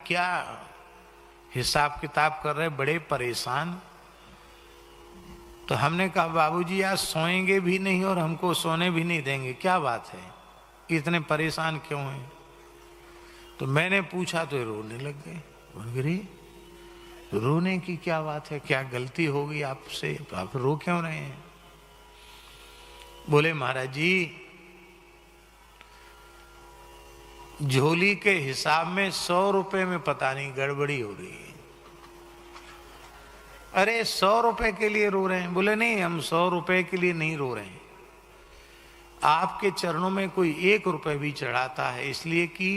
क्या हिसाब किताब कर रहे, बड़े परेशान। तो हमने कहा बाबूजी आज सोएंगे भी नहीं और हमको सोने भी नहीं देंगे, क्या बात है, इतने परेशान क्यों हैं? तो मैंने पूछा तो रोने लग गए। बोले रोने की क्या बात है, क्या गलती हो गई आपसे, तो आप रो क्यों रहे हैं? बोले महाराज जी झोली के हिसाब में 100 रुपए में पता नहीं गड़बड़ी हो रही है। अरे 100 रुपए के लिए रो रहे हैं? बोले नहीं, हम 100 रुपए के लिए नहीं रो रहे हैं, आपके चरणों में कोई 1 रुपए भी चढ़ाता है इसलिए कि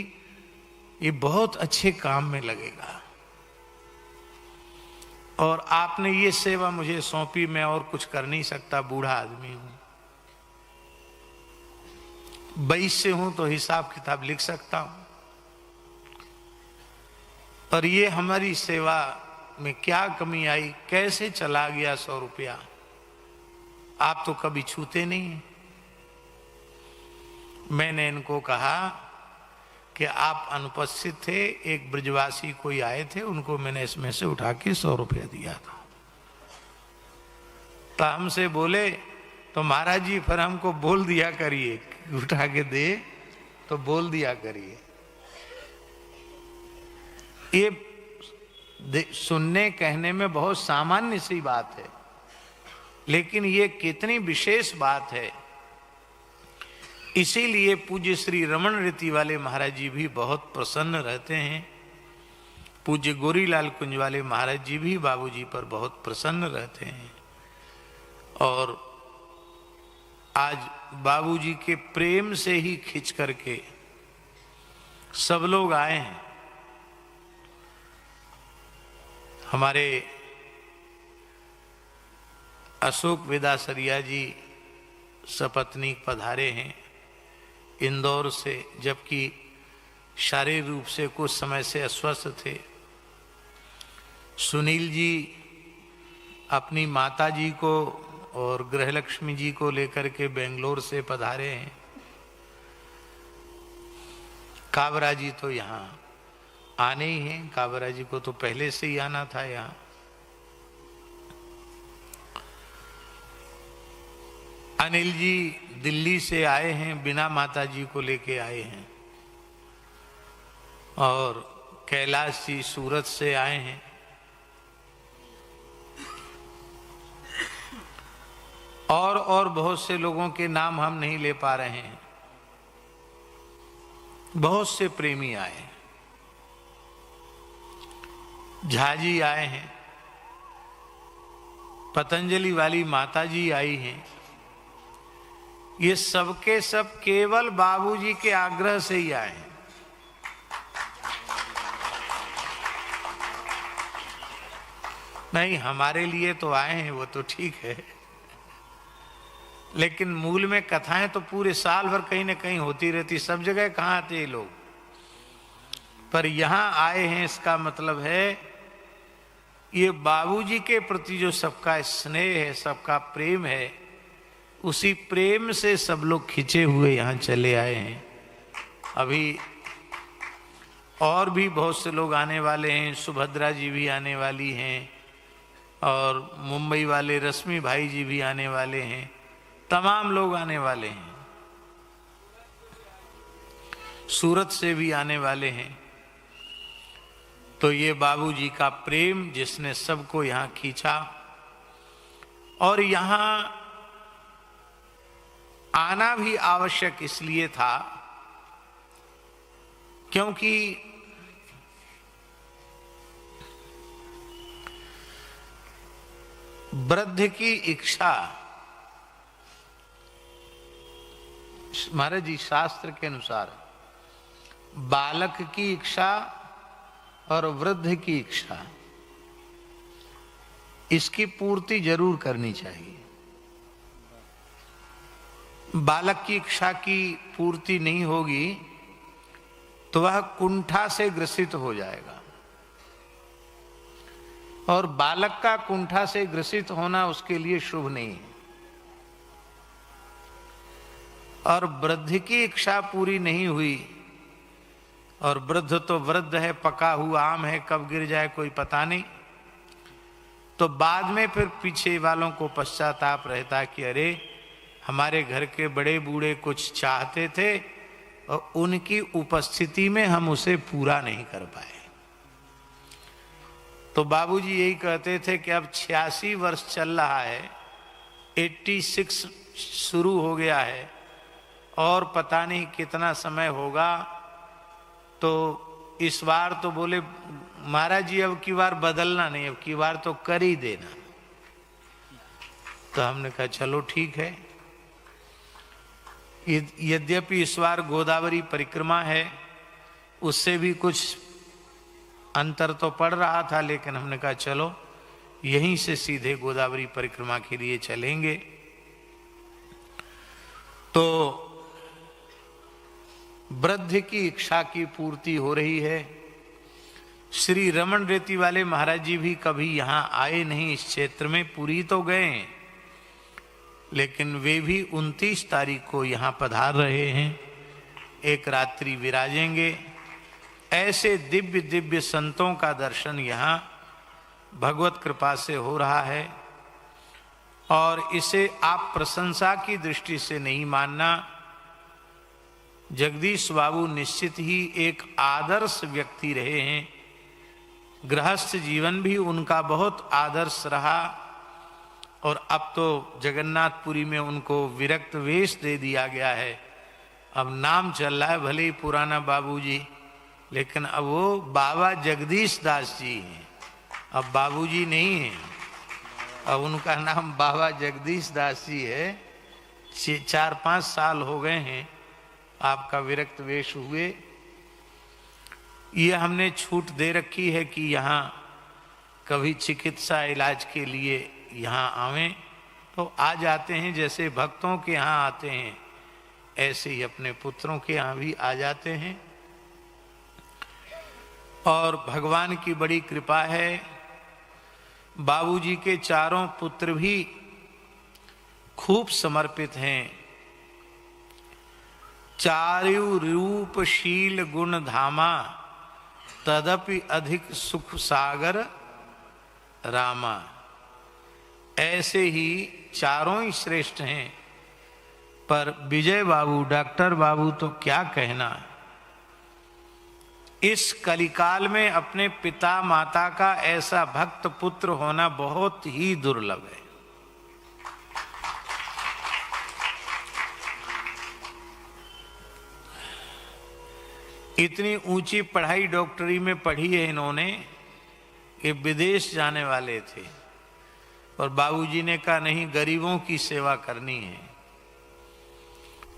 ये बहुत अच्छे काम में लगेगा, और आपने ये सेवा मुझे सौंपी, मैं और कुछ कर नहीं सकता, बूढ़ा आदमी हूं, 22 से हूं तो हिसाब किताब लिख सकता हूं, पर ये हमारी सेवा में क्या कमी आई, कैसे चला गया 100 रुपया, आप तो कभी छूते नहीं। मैंने इनको कहा कि आप अनुपस्थित थे, एक ब्रजवासी कोई आए थे, उनको मैंने इसमें से उठा के 100 रुपया दिया था। तो हमसे बोले तो महाराज जी फिर हमको बोल दिया करिए, उठा के दे तो बोल दिया करिए। ये सुनने कहने में बहुत सामान्य सी बात है, लेकिन ये कितनी विशेष बात है। इसीलिए पूज्य श्री रमन रीति वाले महाराज जी भी बहुत प्रसन्न रहते हैं, पूज्य गोरीलाल कुंज वाले महाराज जी भी बाबूजी पर बहुत प्रसन्न रहते हैं। और आज बाबूजी के प्रेम से ही खिंच करके सब लोग आए हैं। हमारे अशोक वेदासरिया जी सपत्नीक पधारे हैं इंदौर से, जबकि शारीरिक रूप से कुछ समय से अस्वस्थ थे। सुनील जी अपनी माता जी को और गृहलक्ष्मी जी को लेकर के बेंगलोर से पधारे हैं। काबरा जी तो यहाँ आने ही हैं, काबरा जी को तो पहले से ही आना था यहाँ। अनिल जी दिल्ली से आए हैं, बिना माता जी को लेके आए हैं। और कैलाश जी सूरत से आए हैं। और बहुत से लोगों के नाम हम नहीं ले पा रहे हैं। बहुत से प्रेमी आए हैं, झाजी आए हैं, पतंजलि वाली माता जी आई हैं। ये सबके सब केवल बाबूजी के आग्रह से ही आए हैं। नहीं, हमारे लिए तो आए हैं, वो तो ठीक है, लेकिन मूल में कथाएं तो पूरे साल भर कहीं न कहीं होती रहती, सब जगह कहाँ आते ये लोग, पर यहां आए हैं, इसका मतलब है ये बाबूजी के प्रति जो सबका स्नेह है, सबका प्रेम है, उसी प्रेम से सब लोग खिंचे हुए यहां चले आए हैं। अभी और भी बहुत से लोग आने वाले हैं, सुभद्रा जी भी आने वाली हैं, और मुंबई वाले रश्मि भाई जी भी आने वाले हैं, तमाम लोग आने वाले हैं, सूरत से भी आने वाले हैं। तो ये बाबूजी का प्रेम जिसने सबको यहां खींचा, और यहां आना भी आवश्यक इसलिए था क्योंकि वृद्ध की इच्छा, महाराज जी शास्त्र के अनुसार बालक की इच्छा और वृद्ध की इच्छा, इसकी पूर्ति जरूर करनी चाहिए। बालक की इच्छा की पूर्ति नहीं होगी तो वह कुंठा से ग्रसित हो जाएगा, और बालक का कुंठा से ग्रसित होना उसके लिए शुभ नहीं है। और वृद्ध की इच्छा पूरी नहीं हुई और वृद्ध तो वृद्ध है, पका हुआ आम है, कब गिर जाए कोई पता नहीं। तो बाद में फिर पीछे वालों को पश्चाताप रहता कि अरे हमारे घर के बड़े बूढ़े कुछ चाहते थे और उनकी उपस्थिति में हम उसे पूरा नहीं कर पाए। तो बाबूजी यही कहते थे कि अब 86 वर्ष चल रहा है, 86 शुरू हो गया है और पता नहीं कितना समय होगा। तो इस बार तो बोले महाराज जी अब की बार बदलना नहीं, अब की बार तो कर ही देना। तो हमने कहा चलो ठीक है। यद्यपि इस बार गोदावरी परिक्रमा है, उससे भी कुछ अंतर तो पड़ रहा था, लेकिन हमने कहा चलो यहीं से सीधे गोदावरी परिक्रमा के लिए चलेंगे। तो वृद्ध की इच्छा की पूर्ति हो रही है। श्री रमन रेती वाले महाराज जी भी कभी यहाँ आए नहीं इस क्षेत्र में, पुरी तो गए, लेकिन वे भी 29 तारीख को यहाँ पधार रहे हैं, एक रात्रि विराजेंगे। ऐसे दिव्य दिव्य संतों का दर्शन यहाँ भगवत कृपा से हो रहा है। और इसे आप प्रशंसा की दृष्टि से नहीं मानना, जगदीश बाबू निश्चित ही एक आदर्श व्यक्ति रहे हैं। गृहस्थ जीवन भी उनका बहुत आदर्श रहा और अब तो जगन्नाथपुरी में उनको विरक्त वेश दे दिया गया है। अब नाम चल रहा है भले ही पुराना बाबूजी, लेकिन अब वो बाबा जगदीश दास जी हैं, अब बाबूजी नहीं हैं। अब उनका नाम बाबा जगदीश दास जी है। 4-5 साल हो गए हैं आपका विरक्त वेश हुए। ये हमने छूट दे रखी है कि यहाँ कभी चिकित्सा इलाज के लिए यहाँ आवें तो आ जाते हैं, जैसे भक्तों के यहाँ आते हैं ऐसे ही अपने पुत्रों के यहाँ भी आ जाते हैं। और भगवान की बड़ी कृपा है, बाबूजी के चारों पुत्र भी खूब समर्पित हैं। चारु रूप शील गुण धामा, तदपि अधिक सुख सागर रामा। ऐसे ही चारों ही श्रेष्ठ हैं, पर विजय बाबू, डॉक्टर बाबू तो क्या कहना। इस कलिकाल में अपने पिता माता का ऐसा भक्त पुत्र होना बहुत ही दुर्लभ है। इतनी ऊंची पढ़ाई डॉक्टरी में पढ़ी है इन्होंने कि विदेश जाने वाले थे, और बाबूजी ने कहा नहीं, गरीबों की सेवा करनी है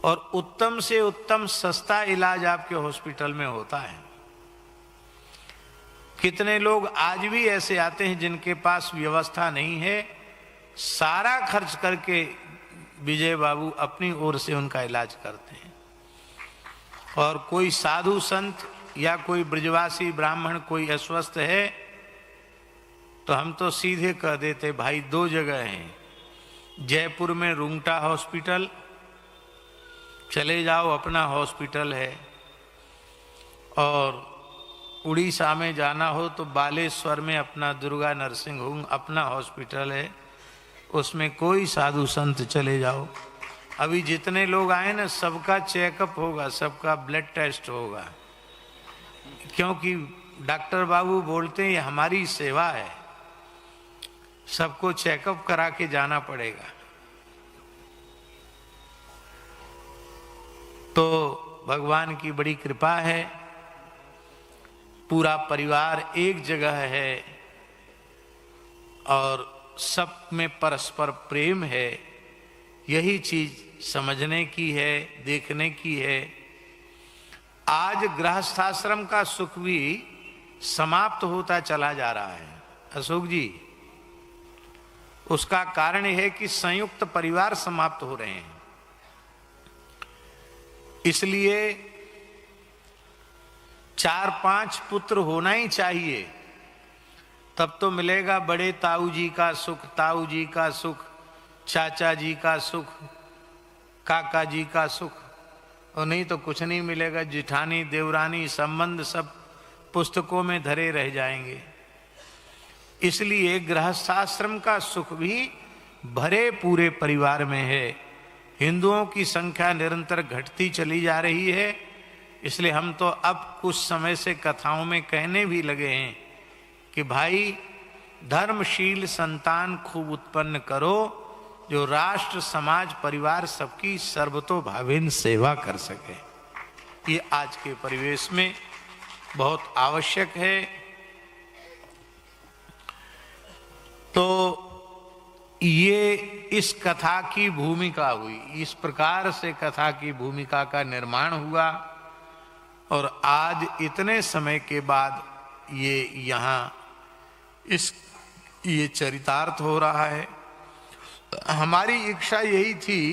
और उत्तम से उत्तम सस्ता इलाज आपके हॉस्पिटल में होता है। कितने लोग आज भी ऐसे आते हैं जिनके पास व्यवस्था नहीं है, सारा खर्च करके विजय बाबू अपनी ओर से उनका इलाज करते हैं। और कोई साधु संत या कोई ब्रजवासी ब्राह्मण कोई अस्वस्थ है तो हम तो सीधे कह देते भाई 2 जगह हैं, जयपुर में रुंगटा हॉस्पिटल चले जाओ, अपना हॉस्पिटल है, और उड़ीसा में जाना हो तो बालेश्वर में अपना दुर्गा नरसिंह होम अपना हॉस्पिटल है, उसमें कोई साधु संत चले जाओ। अभी जितने लोग आए ना सबका चेकअप होगा, सबका ब्लड टेस्ट होगा, क्योंकि डॉक्टर बाबू बोलते हैं ये हमारी सेवा है, सबको चेकअप करा के जाना पड़ेगा। तो भगवान की बड़ी कृपा है, पूरा परिवार एक जगह है और सब में परस्पर प्रेम है। यही चीज समझने की है, देखने की है। आज गृहस्थाश्रम का सुख भी समाप्त होता चला जा रहा है अशोक जी। उसका कारण यह है कि संयुक्त परिवार समाप्त हो रहे हैं, इसलिए 4-5 पुत्र होना ही चाहिए, तब तो मिलेगा बड़े ताऊ जी का सुख, ताऊ जी का सुख, चाचा जी का सुख, काका जी का सुख। और नहीं तो कुछ नहीं मिलेगा। जिठानी देवरानी संबंध सब पुस्तकों में धरे रह जाएंगे। इसलिए गृहस्थाश्रम का सुख भी भरे पूरे परिवार में है। हिंदुओं की संख्या निरंतर घटती चली जा रही है, इसलिए हम तो अब कुछ समय से कथाओं में कहने भी लगे हैं कि भाई धर्मशील संतान खूब उत्पन्न करो, जो राष्ट्र समाज परिवार सबकी सर्वतोभाविन सेवा कर सके। ये आज के परिवेश में बहुत आवश्यक है। तो ये इस कथा की भूमिका हुई, इस प्रकार से कथा की भूमिका का निर्माण हुआ और आज इतने समय के बाद ये यहाँ ये चरितार्थ हो रहा है। हमारी इच्छा यही थी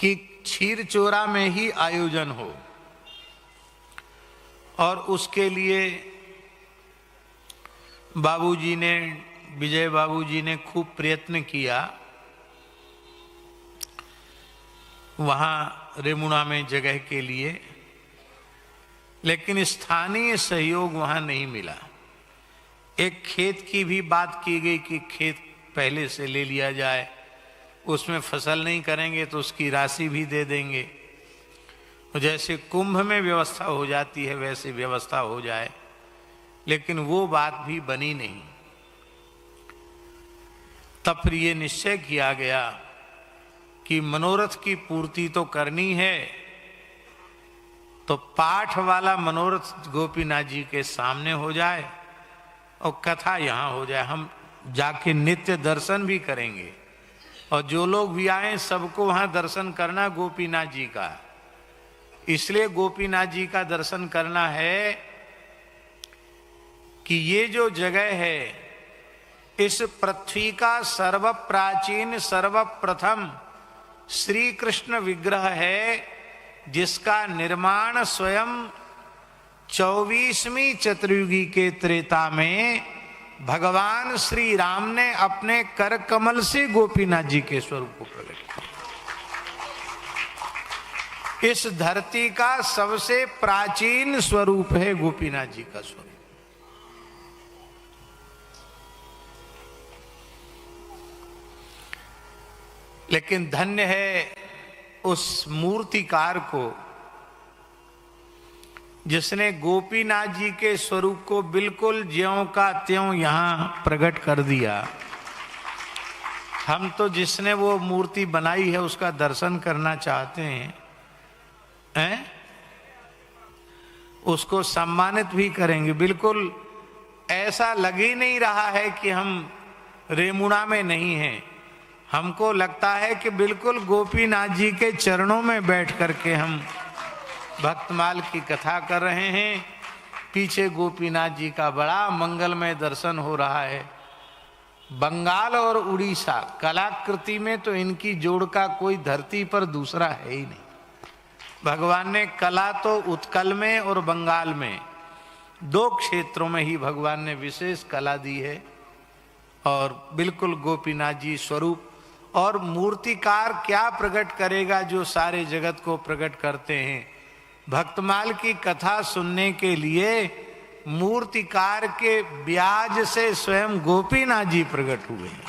कि क्षीर चोरा में ही आयोजन हो और उसके लिए बाबूजी ने, विजय बाबूजी ने खूब प्रयत्न किया। वहाँ रेमुणा में जगह के लिए, लेकिन स्थानीय सहयोग वहाँ नहीं मिला। एक खेत की भी बात की गई कि खेत पहले से ले लिया जाए, उसमें फसल नहीं करेंगे तो उसकी राशि भी दे देंगे। जैसे कुंभ में व्यवस्था हो जाती है वैसे व्यवस्था हो जाए, लेकिन वो बात भी बनी नहीं। तब फिर ये निश्चय किया गया कि मनोरथ की पूर्ति तो करनी है, तो पाठ वाला मनोरथ गोपीनाथ जी के सामने हो जाए और कथा यहाँ हो जाए। हम जाके नित्य दर्शन भी करेंगे और जो लोग भी आए सबको वहाँ दर्शन करना गोपीनाथ जी का। इसलिए गोपीनाथ जी का दर्शन करना है कि ये जो जगह है, इस पृथ्वी का सर्व प्राचीन सर्वप्रथम श्री कृष्ण विग्रह है, जिसका निर्माण स्वयं 24वीं चतुर्युगी के त्रेता में भगवान श्री राम ने अपने कर कमल से गोपीनाथ जी के स्वरूप को प्रकट किया। इस धरती का सबसे प्राचीन स्वरूप है गोपीनाथ जी का स्वरूप। लेकिन धन्य है उस मूर्तिकार को जिसने गोपीनाथ जी के स्वरूप को बिल्कुल ज्यों का त्यों यहाँ प्रकट कर दिया। हम तो जिसने वो मूर्ति बनाई है उसका दर्शन करना चाहते हैं, उसको सम्मानित भी करेंगे। बिल्कुल ऐसा लग ही नहीं रहा है कि हम रेमुणा में नहीं हैं। हमको लगता है कि बिल्कुल गोपीनाथ जी के चरणों में बैठ करके हम भक्तमाल की कथा कर रहे हैं। पीछे गोपीनाथ जी का बड़ा मंगलमय दर्शन हो रहा है। बंगाल और उड़ीसा कलाकृति में तो इनकी जोड़ का कोई धरती पर दूसरा है ही नहीं। भगवान ने कला तो उत्कल में और बंगाल में, दो क्षेत्रों में ही भगवान ने विशेष कला दी है। और बिल्कुल गोपीनाथ जी स्वरूप। और मूर्तिकार क्या प्रकट करेगा जो सारे जगत को प्रकट करते हैं। भक्तमाल की कथा सुनने के लिए मूर्तिकार के ब्याज से स्वयं गोपीनाथ जी प्रकट हुए हैं।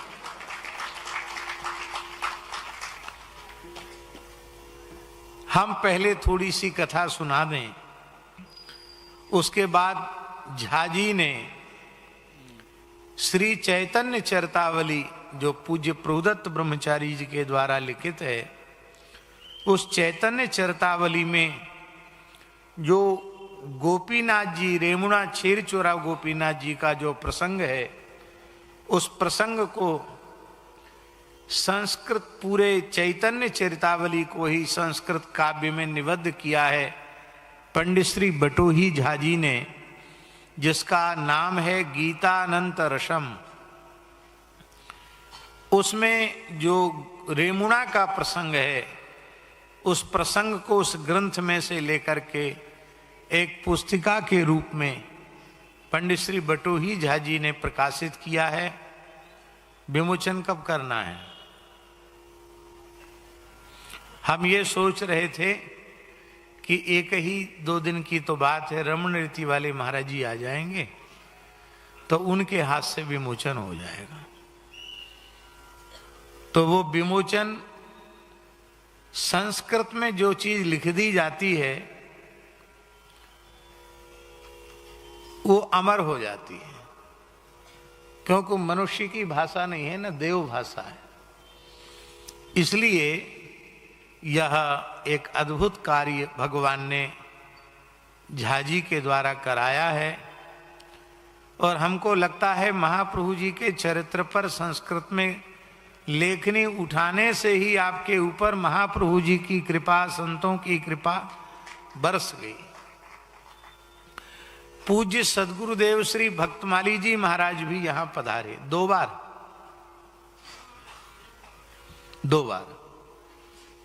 हम पहले थोड़ी सी कथा सुना दें, उसके बाद झाजी ने श्री चैतन्य चरितावली जो पूज्य प्रभुदत्त ब्रह्मचारी जी के द्वारा लिखित है, उस चैतन्य चरितावली में जो गोपीनाथ जी, रेमुणा क्षीर चोरा गोपीनाथ जी का जो प्रसंग है, उस प्रसंग को संस्कृत पूरे चैतन्य चरितावली को ही संस्कृत काव्य में निबद्ध किया है पंडित श्री बटोही झा जी ने, जिसका नाम है गीतानंत रसम। उसमें जो रेमुणा का प्रसंग है, उस प्रसंग को उस ग्रंथ में से लेकर के एक पुस्तिका के रूप में पंडित श्री बटोही झा जी ने प्रकाशित किया है। विमोचन कब करना है? हम ये सोच रहे थे कि एक ही 2 दिन की तो बात है, रमण रीति वाले महाराज जी आ जाएंगे तो उनके हाथ से विमोचन हो जाएगा। तो वो विमोचन, संस्कृत में जो चीज लिख दी जाती है वो अमर हो जाती है, क्योंकि मनुष्य की भाषा नहीं है ना, देव भाषा है। इसलिए यह एक अद्भुत कार्य भगवान ने झाजी के द्वारा कराया है। और हमको लगता है महाप्रभु जी के चरित्र पर संस्कृत में लेखनी उठाने से ही आपके ऊपर महाप्रभु जी की कृपा, संतों की कृपा बरस गई। पूज्य सद्गुरुदेव श्री भक्तमाली जी महाराज भी यहां पधारे 2 बार।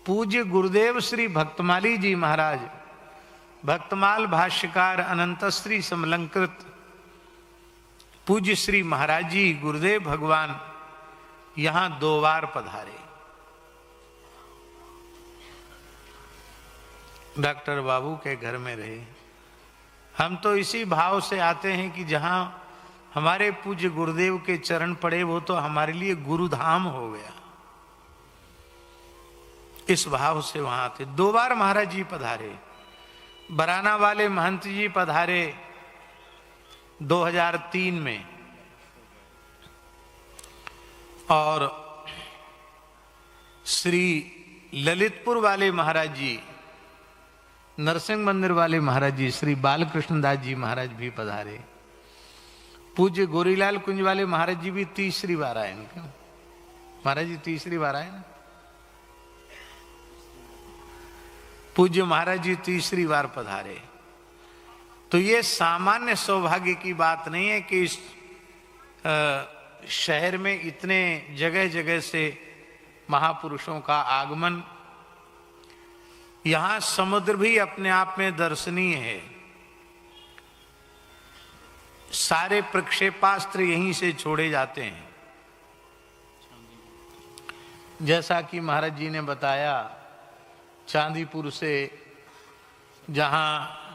पूज्य गुरुदेव श्री भक्तमाली जी महाराज, भक्तमाल भाष्यकार अनंतश्री समलंकृत पूज्य श्री महाराज जी गुरुदेव भगवान यहां 2 बार पधारे। डॉक्टर बाबू के घर में रहे। हम तो इसी भाव से आते हैं कि जहां हमारे पूज्य गुरुदेव के चरण पड़े वो तो हमारे लिए गुरुधाम हो गया। इस भाव से वहां आते। 2 बार महाराज जी पधारे। बराना वाले महंत जी पधारे 2003 में, और श्री ललितपुर वाले महाराज जी, नरसिंह मंदिर वाले महाराज जी, श्री बालकृष्ण दास जी महाराज भी पधारे। पूज्य गोरीलाल कुंज वाले महाराज जी भी 3री बार आए। क्यों महाराज जी 3री बार आए ना? पूज्य महाराज जी 3री बार पधारे। तो ये सामान्य सौभाग्य की बात नहीं है कि इस शहर में इतने जगह जगह से महापुरुषों का आगमन। यहां समुद्र भी अपने आप में दर्शनीय है। सारे प्रक्षेपास्त्र यहीं से छोड़े जाते हैं। जैसा कि महाराज जी ने बताया, चांदीपुर से जहां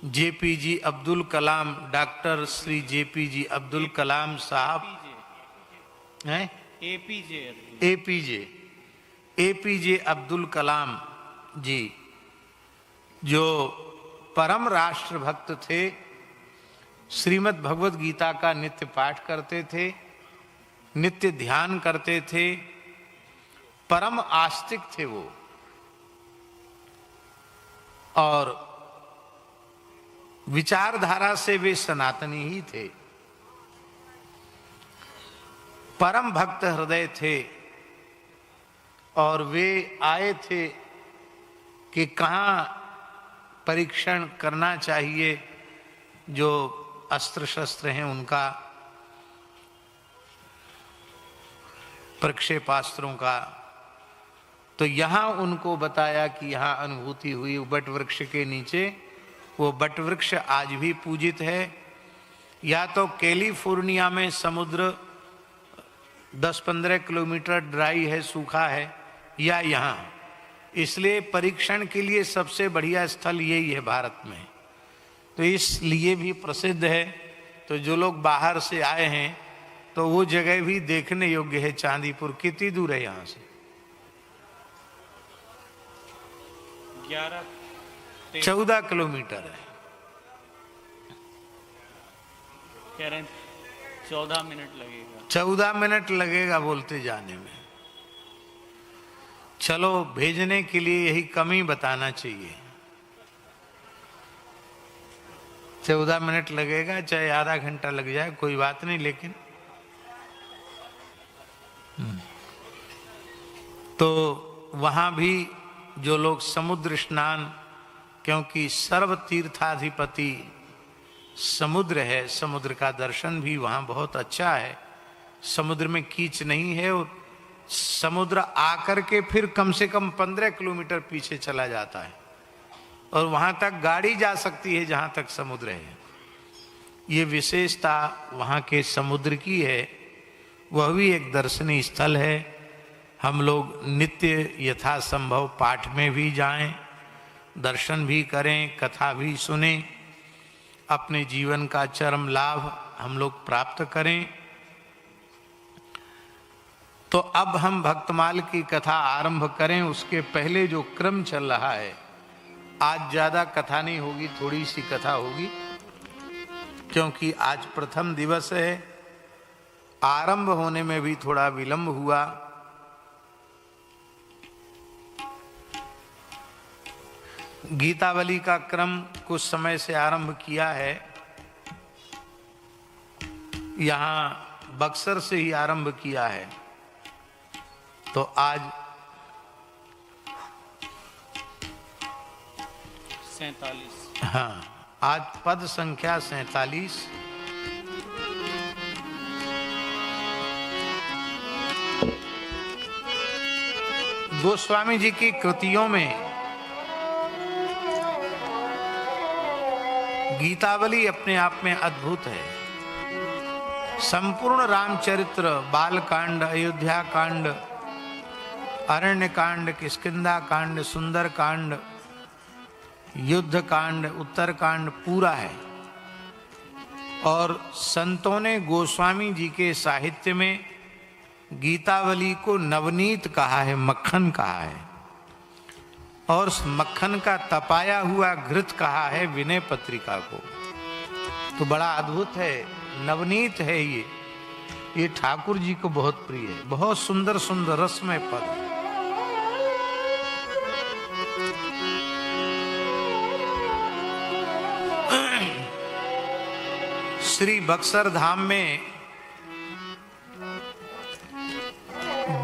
JPG Abdul Kalam, doctor Shri JPG Abdul Kalam साहब हैं, एपीजे अब्दुल कलाम जी, जो परम राष्ट्रभक्त थे, श्रीमद् भगवत गीता का नित्य पाठ करते थे, नित्य ध्यान करते थे, परम आस्तिक थे वो, और विचारधारा से वे सनातनी ही थे। परम भक्त हृदय थे, और वे आए थे कि कहाँ परीक्षण करना चाहिए जो अस्त्र शस्त्र हैं उनका, प्रक्षेपास्त्रों का। तो यहाँ उनको बताया कि यहाँ अनुभूति हुई बट वृक्ष के नीचे। वो बट वृक्ष आज भी पूजित है। या तो कैलिफोर्निया में समुद्र 10-15 किलोमीटर ड्राई है, सूखा है, या यहाँ। इसलिए परीक्षण के लिए सबसे बढ़िया स्थल यही है भारत में, तो इसलिए भी प्रसिद्ध है। तो जो लोग बाहर से आए हैं तो वो जगह भी देखने योग्य है। चांदीपुर कितनी दूर है यहाँ से? 14 किलोमीटर है। कह रहे हैं 14 मिनट लगेगा। 14 मिनट लगेगा बोलते जाने में। चलो, भेजने के लिए यही कमी बताना चाहिए। 14 मिनट लगेगा, चाहे आधा घंटा लग जाए, कोई बात नहीं। लेकिन तो वहां भी जो लोग समुद्र स्नान, क्योंकि सर्व तीर्थाधिपति समुद्र है, समुद्र का दर्शन भी वहां बहुत अच्छा है। समुद्र में कीच नहीं है, और समुद्र आकर के फिर कम से कम 15 किलोमीटर पीछे चला जाता है, और वहां तक गाड़ी जा सकती है जहां तक समुद्र है। ये विशेषता वहां के समुद्र की है। वह भी एक दर्शनीय स्थल है। हम लोग नित्य यथासंभव पाठ में भी जाएं, दर्शन भी करें, कथा भी सुने, अपने जीवन का चरम लाभ हम लोग प्राप्त करें। तो अब हम भक्तमाल की कथा आरंभ करें। उसके पहले जो क्रम चल रहा है, आज ज़्यादा कथा नहीं होगी, थोड़ी सी कथा होगी, क्योंकि आज प्रथम दिवस है। आरंभ होने में भी थोड़ा विलंब हुआ। गीतावली का क्रम कुछ समय से आरंभ किया है, यहाँ बक्सर से ही आरंभ किया है। तो आज 47। हाँ, आज पद संख्या 47। गोस्वामी जी की कृतियों में गीतावली अपने आप में अद्भुत है। संपूर्ण रामचरित्र, बालकांड, अयोध्या कांड, अरण्य कांड, किष्किंधा कांड, सुंदर कांड, युद्ध कांड, उत्तर कांड पूरा है। और संतों ने गोस्वामी जी के साहित्य में गीतावली को नवनीत कहा है, मक्खन कहा है, और उस मक्खन का तपाया हुआ घृत कहा है विनय पत्रिका को। तो बड़ा अद्भुत है, नवनीत है ये ठाकुर जी को बहुत प्रिय है। बहुत सुंदर सुंदर रसमय पद। श्री बक्सर धाम में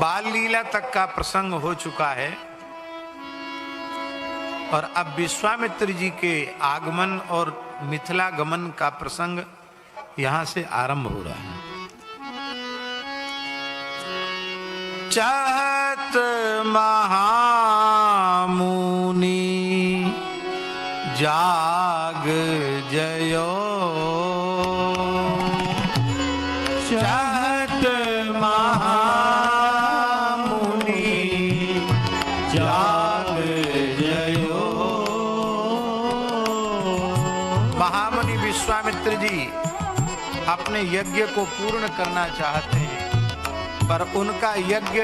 बाल लीला तक का प्रसंग हो चुका है, और अब विश्वामित्र जी के आगमन और मिथिला गमन का प्रसंग यहां से आरंभ हो रहा है। चाहत महामुनि जाग जयो, चाहत महामुनि जाग जयो। महामुनि विश्वामित्र जी अपने यज्ञ को पूर्ण करना चाहते हैं, पर उनका यज्ञ